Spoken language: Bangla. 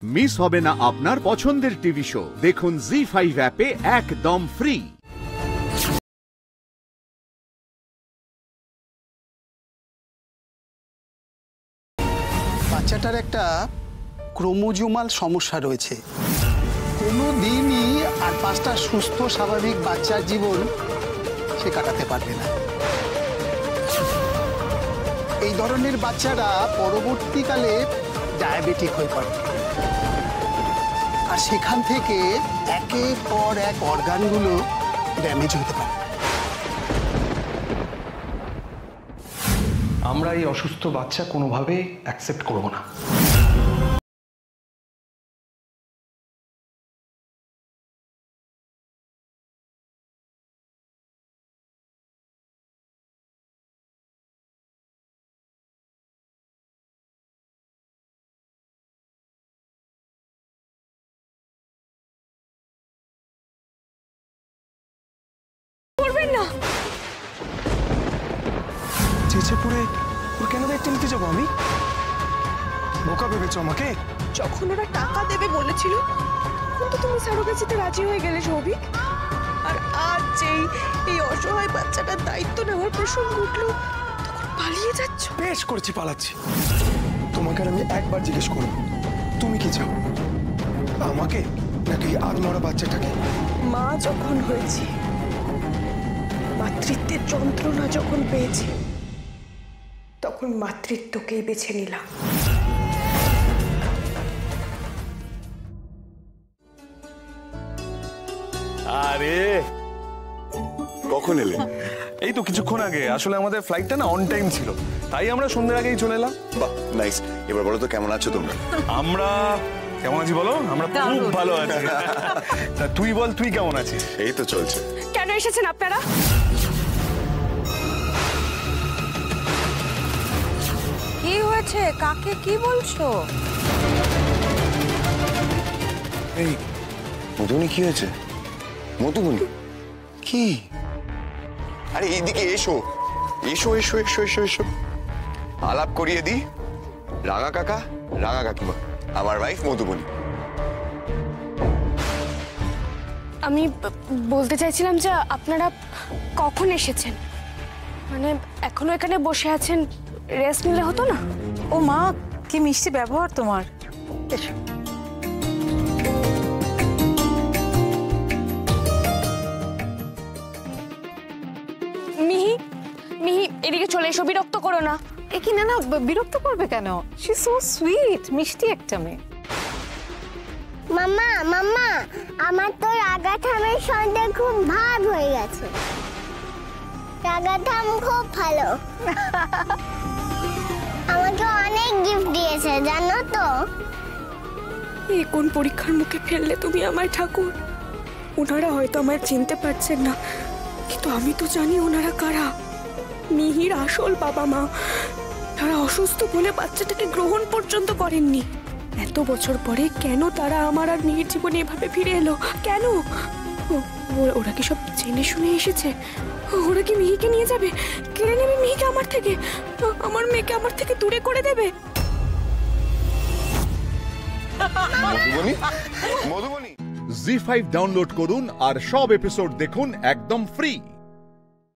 মিস হবে না আপনার পছন্দের টিভি শো। দেখুন জি5 অ্যাপে একদম ফ্রি। বাচ্চাটার একটা ক্রোমোজোমাল সমস্যা রয়েছে। কোনো দিনই আর 5টা সুস্থ স্বাভাবিক বাচ্চার জীবন সে কাটাতে পারবে না। এই ধরনের বাচ্চারা পরবর্তীকালে ডায়াবেটিক হয়ে পড়ে, আর সেখান থেকে একের পর এক অর্গানগুলো ড্যামেজ হতে পারে। আমরা এই অসুস্থ বাচ্চা কোনোভাবেই অ্যাকসেপ্ট করব না। করবেন না। চেঁচে পড়ে ওর কেন দেখতে নিতে যাবো আমি? বোকা ভেবেছো আমাকে? যখন ওরা টাকা দেবে বলেছিল তখন তো তুমি সারোগেসিতে রাজি হয়ে গেলে সৌভিক। আর আজ যেই এই অসহায় বাচ্চাটার দায়িত্ব নেওয়ার প্রসঙ্গ উঠলো তখন পালিয়ে যাচ্ছ। বেশ করেছি, পালাচ্ছি। তোমাকে আর আমি একবার জিজ্ঞেস করব, তুমি কি চাও? আমাকে নাকি আধমরা বাচ্চাটাকে? মা যখন হয়েছে, মাতৃত্বের যন্ত্রণা যখন পেয়েছি, তখন মাতৃত্বকেই বেছে নিলাম। আরে কখন এলে? এই তো কিছুক্ষণ আগে। আসলে আমাদের ফ্লাইটটা না অন টাইম ছিল, তাই আমরা সন্ধ্যার আগেই চলে এলাম। বাহ, নাইস। এবার বলো তো কেমন আছো তোমরা? আমরা কেমন আছি বলো? আমরা খুব ভালো আছি। তা তুই বল, তুই কেমন আছিস? এই তো চলছে। কেন এসেছেন আপনারা? কি হয়েছে? কাকে কি বলছো? এই মধুবনী, কি হয়েছে? মধুবনী কি? আরে এইদিকে এসো, এসো এসো এসো এসো এসো, আলাপ করিয়ে দি। রাঙা কাকা, রাঙা কাকিমা, আমার ওয়াইফ মধুবনী। আমি বলতে চাইছিলাম যে আপনারা কখন এসেছেন? মানে এখনো এখানে বসে আছেন, রেস্ট নিলে হতো না? ও মা, কি মিষ্টি ব্যবহার তোমার। এসো। মিহি, মিহি এদিকে চলে এসো, বিরক্ত করো না। এ কি? না না, বিরক্ত করবে কেন? শি সো সুইট, মিষ্টি একটা মেয়ে। মাম্মা মাম্মা, আমার তো রাগা ঠামের সঙ্গে খুব ভাব হয়ে গেছে। রাগা ঠাম খুব ভালো, আমাকে অনেক গিফট দিয়েছে জানো তো। এই কোন পরীক্ষার মুখে ফেললে তুমি আমায় ঠাকুর? ওনারা হয়তো আমায় চিনতে পারছেন না, কিন্তু আমি তো জানি ওনারা কারা। মিহির আসল বাবা মা, তারা অসুস্থ বলে বাচ্চাটাকে গ্রহণ পর্যন্ত করেননি। এত বছর পরে কেন তারা আমার আর মিহির জীবনে এভাবে ফিরে এলো? কেন? ওরা কি সব জেনে শুনে এসেছে? ওরা কি মিহিকে নিয়ে যাবে, কেড়ে নেবে মিহিকে আমার থেকে, আমার মেয়েকে আমার থেকে দূরে করে দেবে? মধুবনী, মধুবনী। জি5 ডাউনলোড করুন আর সব এপিসোড দেখুন একদম ফ্রি।